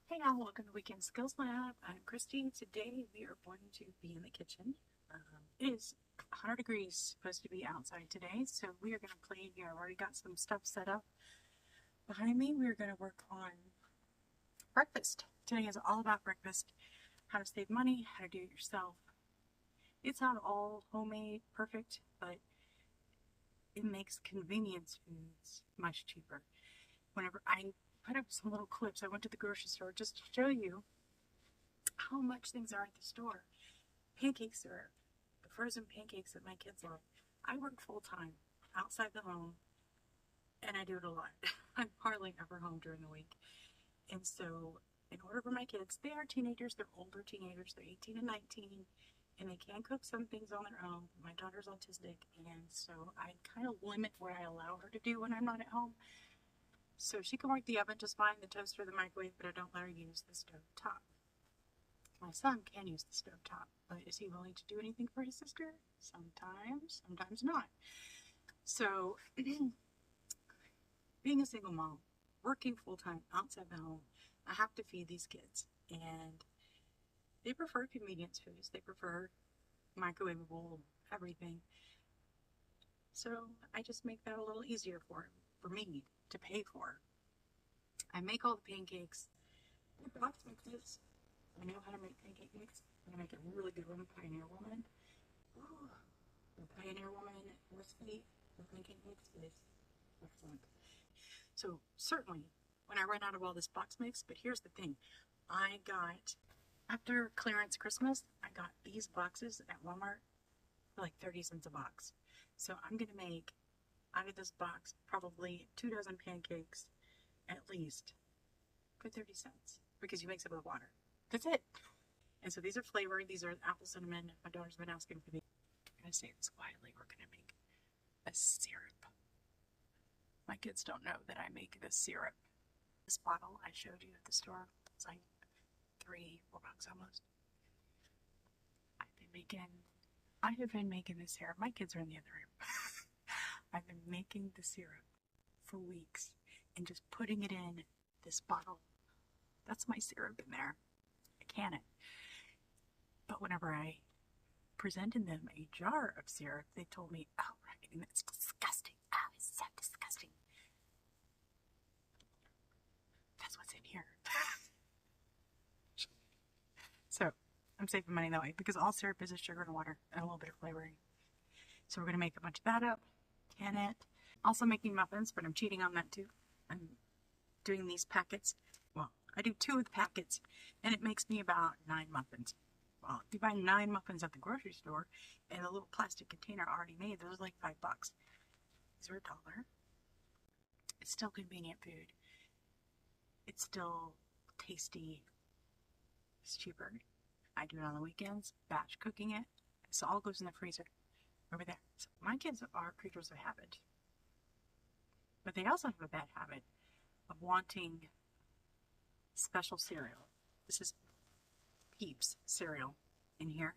Hey y'all, welcome to Weekend Skills Lab. I'm Christy. Today we are going to be in the kitchen. It is 100 degrees, supposed to be outside today, so we are going to play here. I've already got some stuff set up behind me. We're going to work on breakfast. Today is all about breakfast, how to save money, how to do it yourself. It's not all homemade, perfect, but it makes convenience foods much cheaper. Whenever I put up some little clips, I went to the grocery store just to show you how much things are at the store. Pancake syrup, the frozen pancakes that my kids love. I work full time outside the home and I do it a lot. I'm hardly ever home during the week. And so, in order for my kids, they are teenagers, they're older teenagers, they're 18 and 19, and they can cook some things on their own. My daughter's autistic, and so I kind of limit what I allow her to do when I'm not at home. So she can work the oven just fine, the toaster, the microwave, but I don't let her use the stove top. My son can use the stove top, but is he willing to do anything for his sister? Sometimes, sometimes not. So, being a single mom, working full-time outside the home, I have to feed these kids, and they prefer convenience foods. They prefer microwavable everything. So I just make that a little easier for me to pay for. I make all the pancakes. I box mixes. I know how to make pancake mix. I'm gonna make a really good one, Pioneer Woman. Ooh, the Pioneer Woman recipe for pancake mix is excellent. So certainly, when I run out of all this box mix, but here's the thing. I got, after clearance Christmas, I got these boxes at Walmart for like 30 cents a box. So I'm gonna make, out of this box, probably 2 dozen pancakes, at least, for 30 cents. Because you mix it with water. That's it. And so these are flavored. These are apple cinnamon. My daughter's been asking for these. I'm going to say this quietly. We're going to make a syrup. My kids don't know that I make this syrup. This bottle I showed you at the store, it's like $4 almost. I have been making this syrup. My kids are in the other room. I've been making the syrup for weeks and just putting it in this bottle. That's my syrup in there. I can it. But whenever I presented them a jar of syrup, they told me, oh, right, that's disgusting. Oh, it's so disgusting. That's what's in here. So, I'm saving money that way because all syrup is sugar and water and a little bit of flavoring. So we're going to make a bunch of that up, can it. Also making muffins, but I'm cheating on that too. I'm doing these packets. Well, I do 2 of the packets, and it makes me about 9 muffins. Well, if you buy 9 muffins at the grocery store in a little plastic container already made, those are like $5. These are $1. It's still convenient food. It's still tasty. It's cheaper. I do it on the weekends, batch cooking it. So all goes in the freezer over there. So my kids are creatures of habit. But they also have a bad habit of wanting special cereal. This is Peeps cereal in here.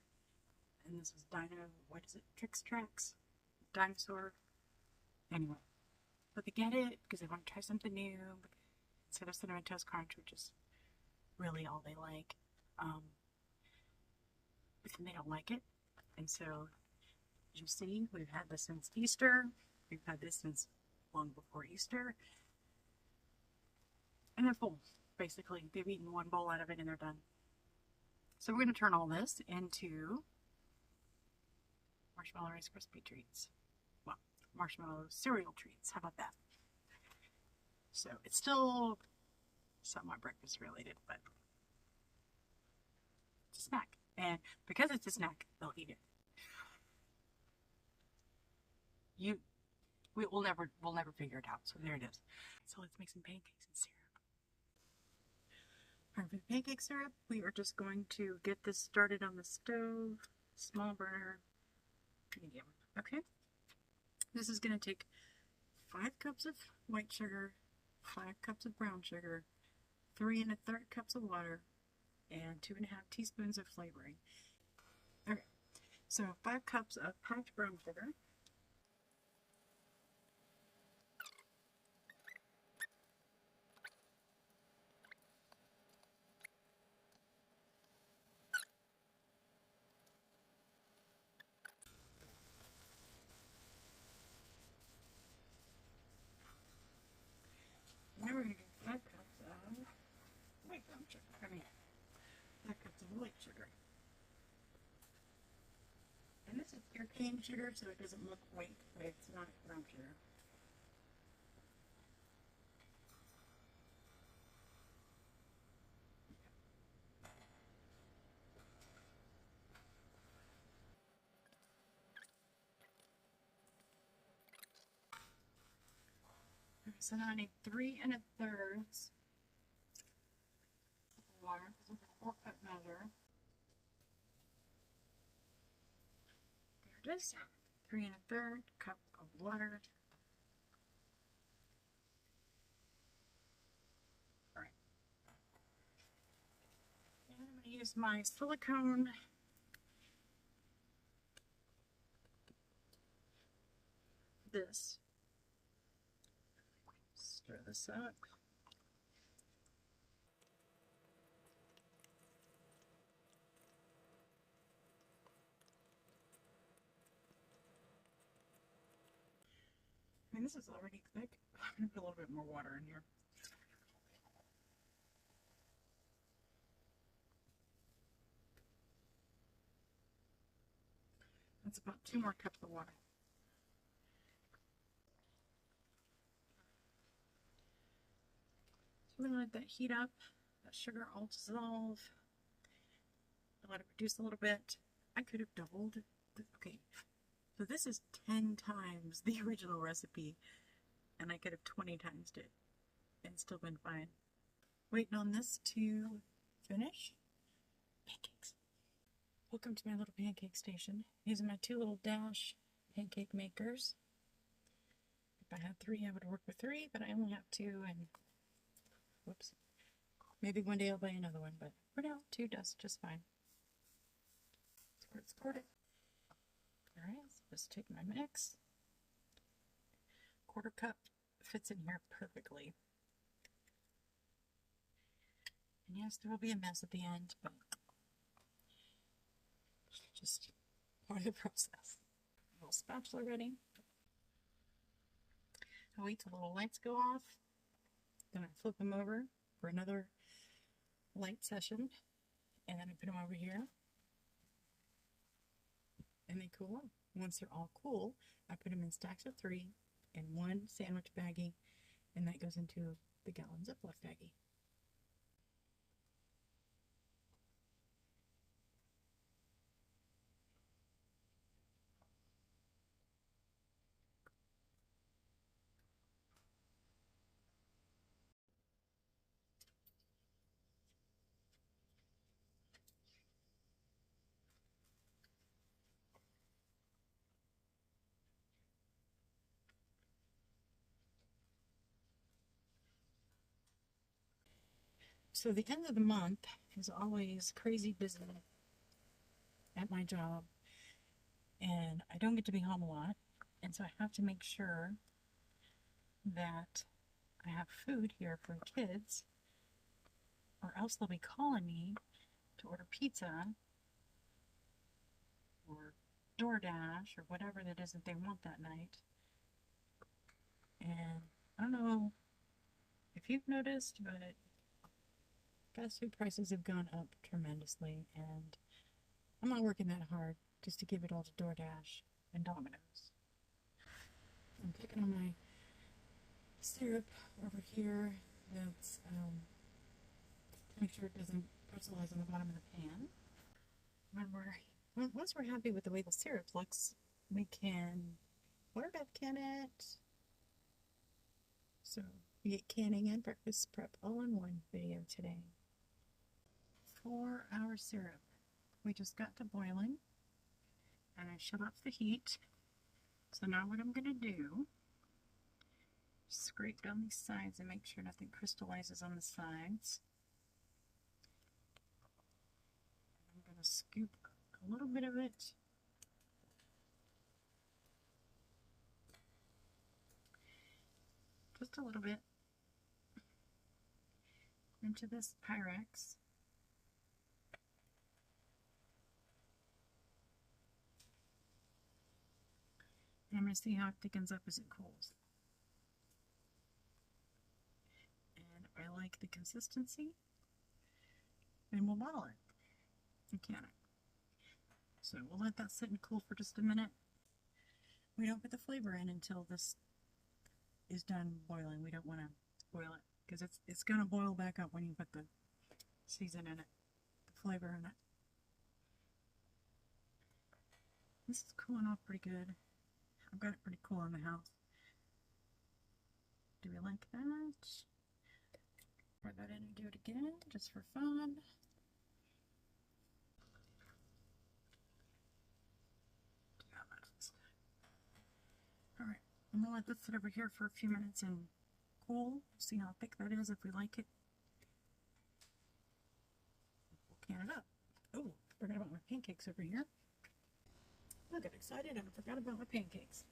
And this is what is it? Trix Trax? Dinosaur? Anyway. But they get it because they want to try something new. Instead of Cinnamon Toast Crunch, which is really all they like. But then they don't like it. And so, as you see, we've had this since Easter. We've had this since long before Easter. And they're full, basically. They've eaten 1 bowl out of it and they're done. So we're going to turn all this into marshmallow Rice Krispie treats. Well, marshmallow cereal treats. How about that? So it's still somewhat breakfast related, but it's a snack. And because it's a snack, they'll eat it. We'll never figure it out. So there it is. So let's make some pancakes and syrup. For the pancake syrup, we are just going to get this started on the stove, small burner, medium. Okay? This is going to take 5 cups of white sugar, 5 cups of brown sugar, 3 1/3 cups of water, and 2 1/2 teaspoons of flavoring. Okay, so 5 cups of packed brown sugar. icing sugar so it doesn't look white, but it's not brown sugar. So now I need 3 1/3 water because it's a 4-cup measure. There it is. 3 1/3 cup of water. Alright. And I'm going to use my silicone stir this up. I mean, this is already thick. I'm going to put a little bit more water in here. That's about 2 more cups of water. So I'm going to let that heat up, that sugar all dissolve. Let it reduce a little bit. I could have doubled. Okay, so this is 10 times the original recipe, and I could have 20 times it and still been fine. Waiting on this to finish. Pancakes. Welcome to my little pancake station. Using my 2 little Dash pancake makers. If I had 3, I would work with 3, but I only have 2, and whoops. Maybe one day I'll buy another one, but for now, 2 does just fine. Squirt it. Alright, so just take my mix. 1/4 cup fits in here perfectly. And yes, there will be a mess at the end, but just part of the process. A little spatula ready. I wait till the little lights go off. Then I flip them over for another light session. And then I put them over here. And they cool off. Once they're all cool, I put them in stacks of 3 in 1 sandwich baggie. And that goes into the gallon Ziploc baggie. So the end of the month is always crazy busy at my job, and I don't get to be home a lot, and so I have to make sure that I have food here for the kids, or else they'll be calling me to order pizza or DoorDash or whatever it is that they want that night. And I don't know if you've noticed, but fast food prices have gone up tremendously, and I'm not working that hard just to give it all to DoorDash and Domino's. I'm taking on my syrup over here. That's to make sure it doesn't crystallize on the bottom of the pan. Once we're happy with the way the syrup looks, we can water bath can it. So we get canning and breakfast prep all in one video today. 4-hour syrup. We just got to boiling, and I shut off the heat. So now what I'm going to do, scrape down these sides and make sure nothing crystallizes on the sides. I'm going to scoop a little bit of it just a little bit into this Pyrex. And I'm going to see how it thickens up as it cools. And if I like the consistency, then we'll bottle it and can it. So we'll let that sit and cool for just a minute. We don't put the flavor in until this is done boiling. We don't want to boil it because it's going to boil back up when you put the season in it, the flavor in it. This is cooling off pretty good. I've got it pretty cool in the house. Do we like that? Pour that in and do it again, just for fun. Alright, I'm going to let this sit over here for a few minutes and cool. See how thick that is, if we like it. We'll can it up. Oh, forgot about my pancakes over here. I got excited and I forgot about my pancakes.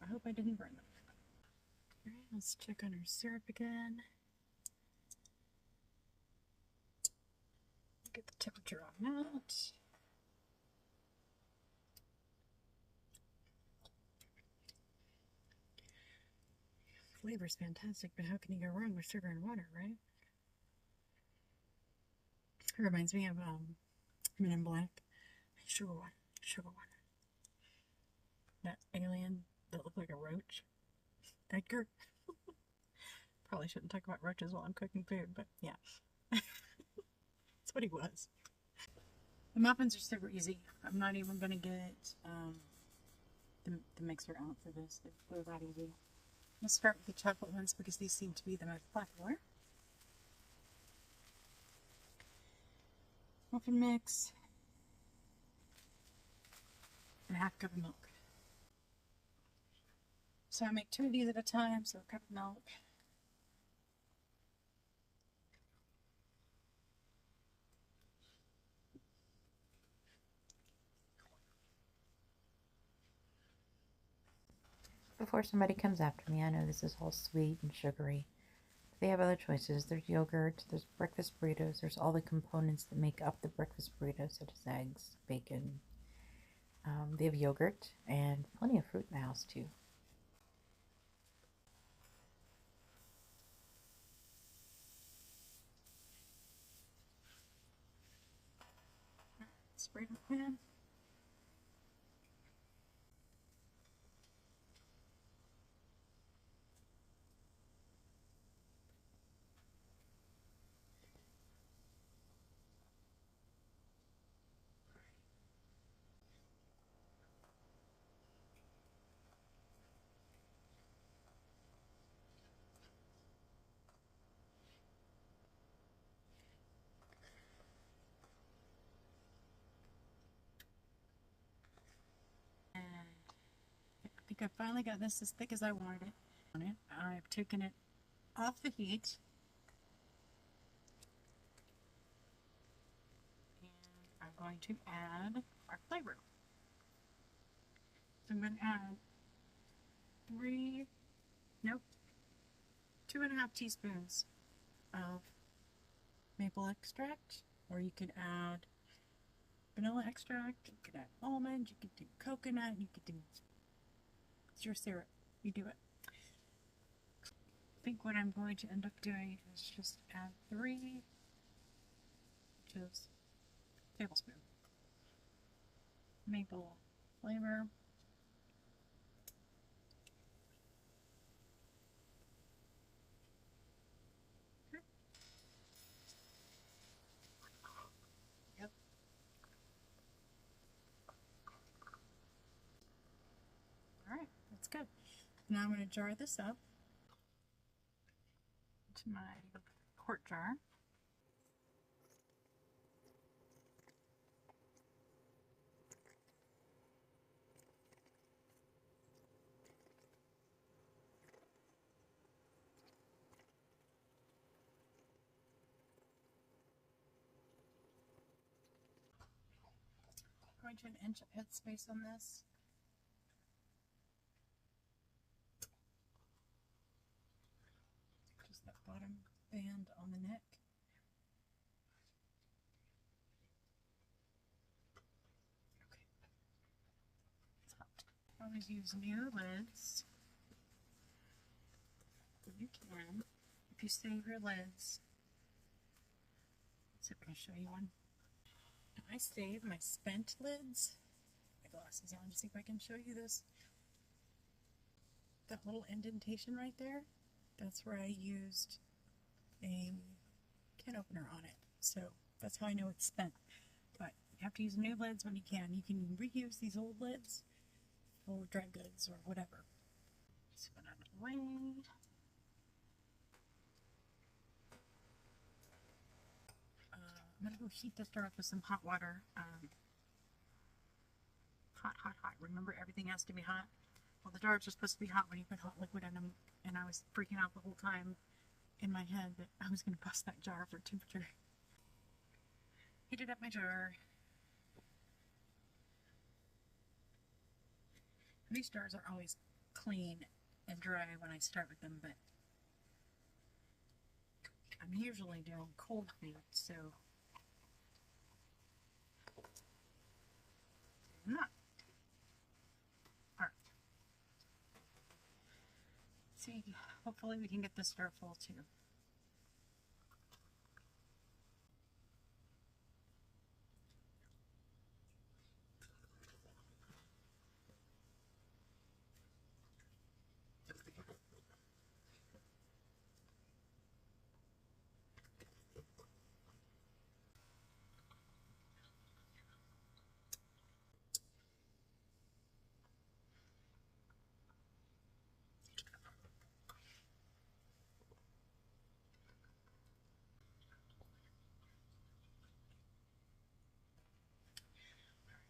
I hope I didn't burn them. Alright, let's check on our syrup again. Get the temperature on that. Flavor's fantastic, but how can you go wrong with sugar and water, right? It reminds me of Men in Black. Sugar water, sugar water. That alien that looked like a roach. Edgar. Probably shouldn't talk about roaches while I'm cooking food, but yeah. That's what he was. The muffins are super easy. I'm not even going to get the mixer out for this. They're that easy. Let's start with the chocolate ones because these seem to be the most popular. Muffin mix. And a half cup of milk. So I make 2 of these at a time, so a cup of milk. Before somebody comes after me, I know this is all sweet and sugary. They have other choices. There's yogurt, there's breakfast burritos, there's all the components that make up the breakfast burrito, such as eggs, bacon. They have yogurt and plenty of fruit in the house too. Spray the pan. I think I finally got this as thick as I wanted it. I've taken it off the heat. And I'm going to add our flavor. So I'm going to add 2.5 teaspoons of maple extract, or you could add vanilla extract, you could add almond, you could do coconut, you could do, it's your syrup, you do it. I think what I'm going to end up doing is just add 3 tablespoons maple flavor. Yep. Alright, that's good. Now I'm going to jar this up to my quart jar. I'm going to 1 inch of headspace on this. Just that bottom band on the neck. Okay. It's hot. Always use new lids. If you can. If you save your lids. Let's see if I can show you one. I save my spent lids. My glasses on to see if I can show you this. that little indentation right there, that's where I used a can opener on it. So that's how I know it's spent. But you have to use new lids when you can. You can reuse these old lids for dry goods or whatever. Let's put it out of the way. I'm going to go heat this jar up with some hot water. Hot, hot, hot. Remember, everything has to be hot. Well, the jars are supposed to be hot when you put hot liquid in them, and I was freaking out the whole time in my head that I was going to bust that jar for temperature. Heated up my jar. These jars are always clean and dry when I start with them, but I'm usually doing cold food, so I'm not. Alright. See, hopefully we can get this jar full too.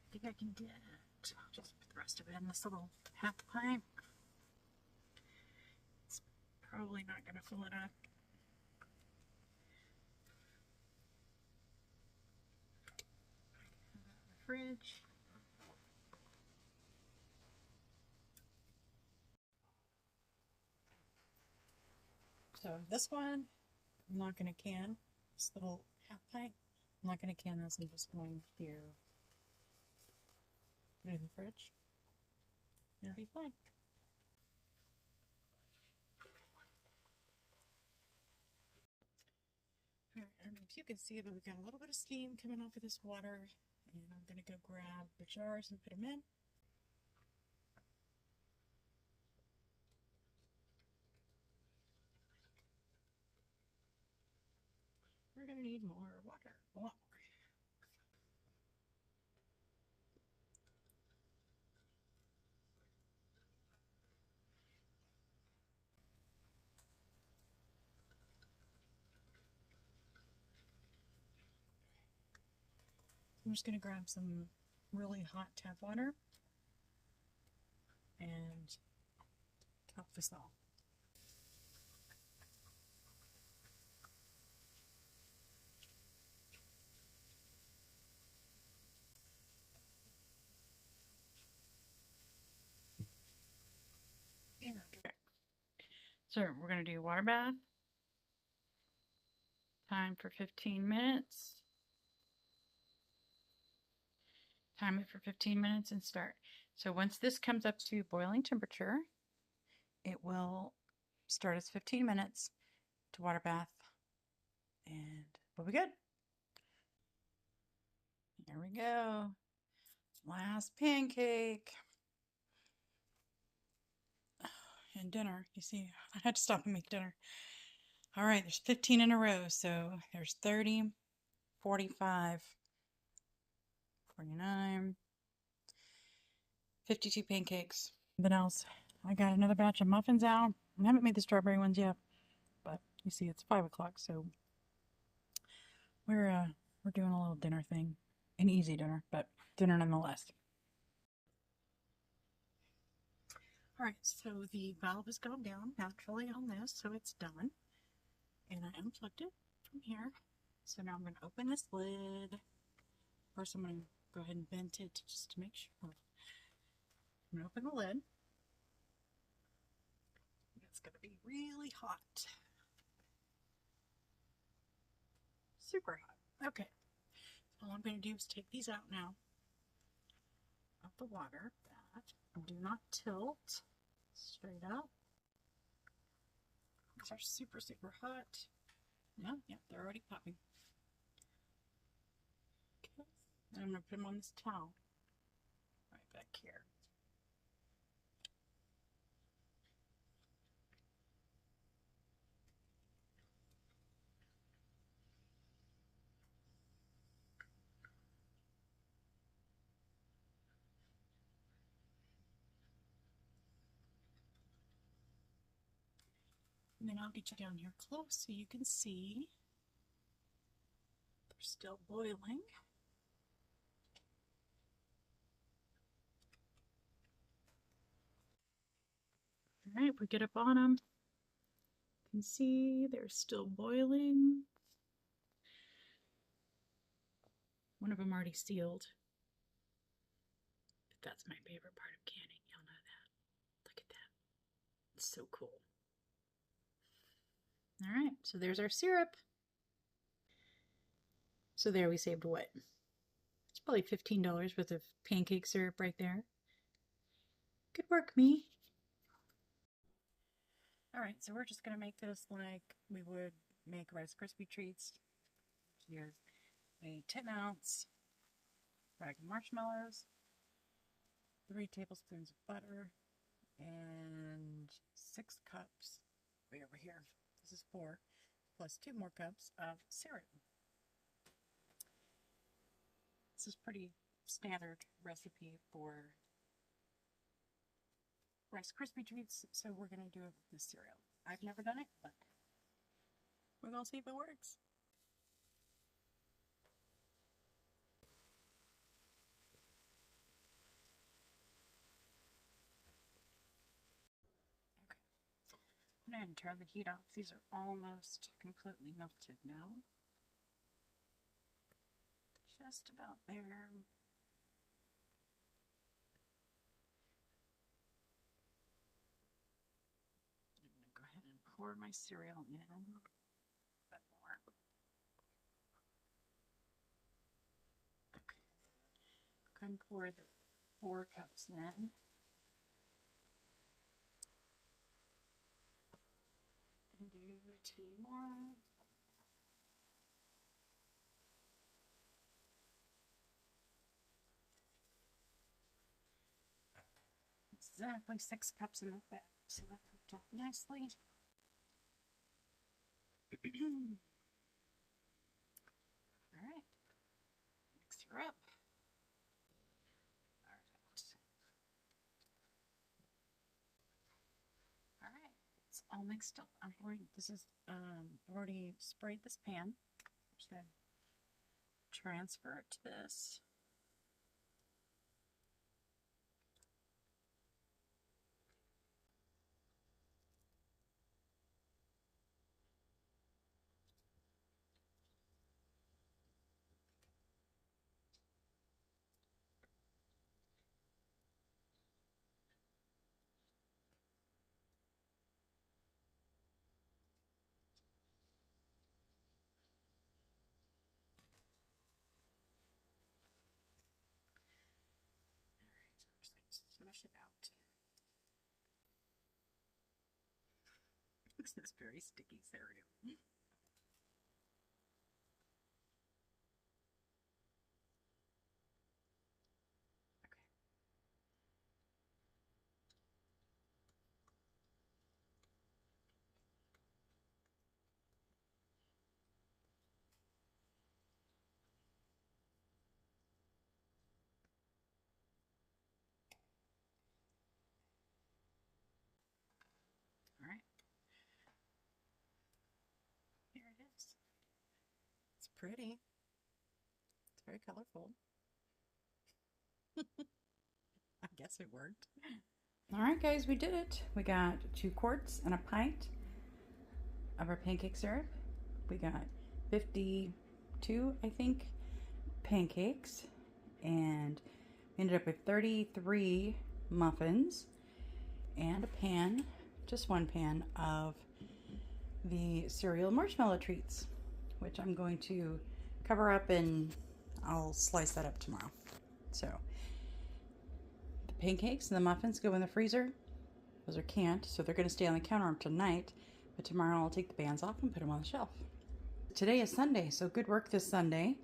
I think I can get, I'll just put the rest of it in this little half pint. It's probably not going to fill it up. Fridge. So this one, I'm not going to can. This little half pint, I'm not going to can this. I'm just going to put it in the fridge. It'll be fine. Alright, and if you can see that we've got a little bit of steam coming off of this water, and I'm going to go grab the jars and put them in. We're going to need more water, a lot more. I'm just going to grab some really hot tap water and top this off. Okay. So we're going to do water bath. Time for 15 minutes. Time it for 15 minutes and start. So once this comes up to boiling temperature, it will start its 15 minutes to water bath, and we'll be good. Here we go. Last pancake. And dinner. You see, I had to stop and make dinner. All right, there's 15 in a row, so there's 30, 45, 49, 52 pancakes. What else? I got another batch of muffins out. I haven't made the strawberry ones yet, but you see it's 5 o'clock, so we're doing a little dinner thing. An easy dinner, but dinner nonetheless. Alright, so the valve has gone down naturally on this, so it's done. And I unplugged it from here. So now I'm going to open this lid. First I'm going to go ahead and vent it just to make sure. I'm going to open the lid. It's going to be really hot. Super hot. Okay. So all I'm going to do is take these out now of the water. That. Do not tilt. Straight up. These are super, super hot. Yeah, they're already popping. Okay. I'm going to put them on this towel. Right back here. And then I'll get you down here close so you can see. They're still boiling. All right, if we get up on them, you can see they're still boiling. One of them already sealed. But that's my favorite part of canning. Y'all know that. Look at that. It's so cool. All right, so there's our syrup. So there we saved what? It's probably $15 worth of pancake syrup right there. Good work, me. All right, so we're just gonna make this like we would make Rice Krispie treats. Here's a 10-ounce bag of marshmallows, 3 tablespoons of butter, and 6 cups, way over here, this is 4, plus 2 more cups of syrup. This is pretty standard recipe for Rice Krispie treats, so we're going to do it with this cereal. I've never done it, but we're going to see if it works. Okay. I'm going to turn the heat off. These are almost completely melted now. Just about there. Go ahead and pour my cereal in a bit more. Okay. Go ahead and pour the 4 cups in. And do 2 more. Exactly 6 cups in the bag. So that cooked up nicely. Alright. Mix her up. Alright. It's all mixed up. I've already sprayed this pan. Just gonna transfer it to this. Smush it out. This is very sticky cereal. Okay. All right. Here it is. It's pretty. It's very colorful. I guess it worked. All right, guys, we did it. We got 2 quarts and a pint of our pancake syrup. We got 52, I think, pancakes, and we ended up with 33 muffins and a pan, just 1 pan of the cereal marshmallow treats, which I'm going to cover up and I'll slice that up tomorrow. So the pancakes and the muffins go in the freezer. Those are canned, so they're going to stay on the counter tonight, but tomorrow I'll take the bands off and put them on the shelf. Today is Sunday, so good work this Sunday,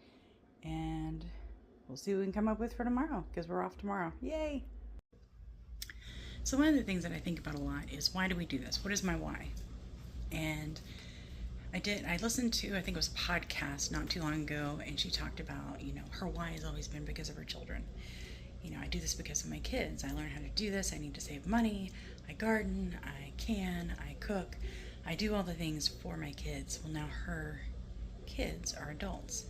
and we'll see what we can come up with for tomorrow, because we're off tomorrow. Yay! So one of the things that I think about a lot is, why do we do this? What is my why? And I listened to, I think it was a podcast not too long ago, and she talked about, her why has always been because of her children. I do this because of my kids. I learned how to do this. I need to save money. I garden, I can, I cook. I do all the things for my kids. Well, now her kids are adults,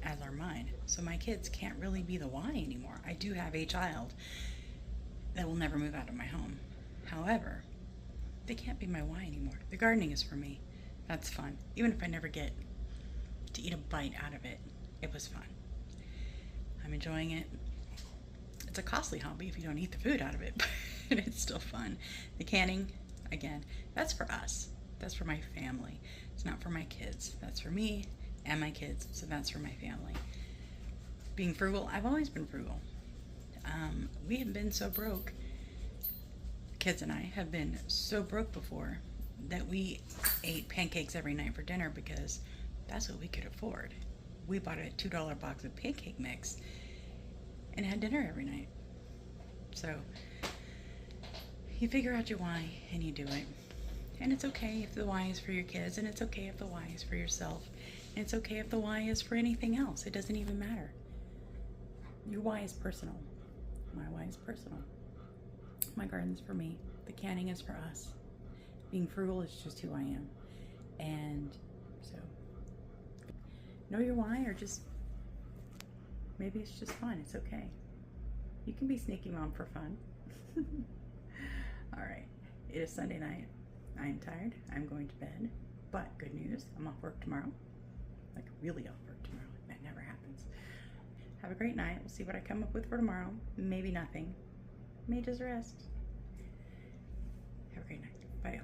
as are mine. So my kids can't really be the why anymore. I do have a child that will never move out of my home. However, they can't be my why anymore. The gardening is for me. That's fun. Even if I never get to eat a bite out of it, it was fun. I'm enjoying it. It's a costly hobby if you don't eat the food out of it, but it's still fun. The canning, again, that's for us. That's for my family. It's not for my kids. That's for me and my kids, so that's for my family. Being frugal, I've always been frugal. We have been so broke, kids and I have been so broke before that we ate pancakes every night for dinner because that's what we could afford. We bought a $2 box of pancake mix and had dinner every night. So you figure out your why and you do it. And it's okay if the why is for your kids, and it's okay if the why is for yourself, and it's okay if the why is for anything else. It doesn't even matter. Your why is personal. My why is personal. My garden's for me. The canning is for us. Being frugal is just who I am. And so, know your why, or just, maybe it's just fun. It's okay. You can be sneaky mom for fun. All right. It is Sunday night. I'm tired. I'm going to bed. But good news, I'm off work tomorrow. Like really off work tomorrow. That never happens. Have a great night. We'll see what I come up with for tomorrow. Maybe nothing. May just rest. Have a great night. Bye.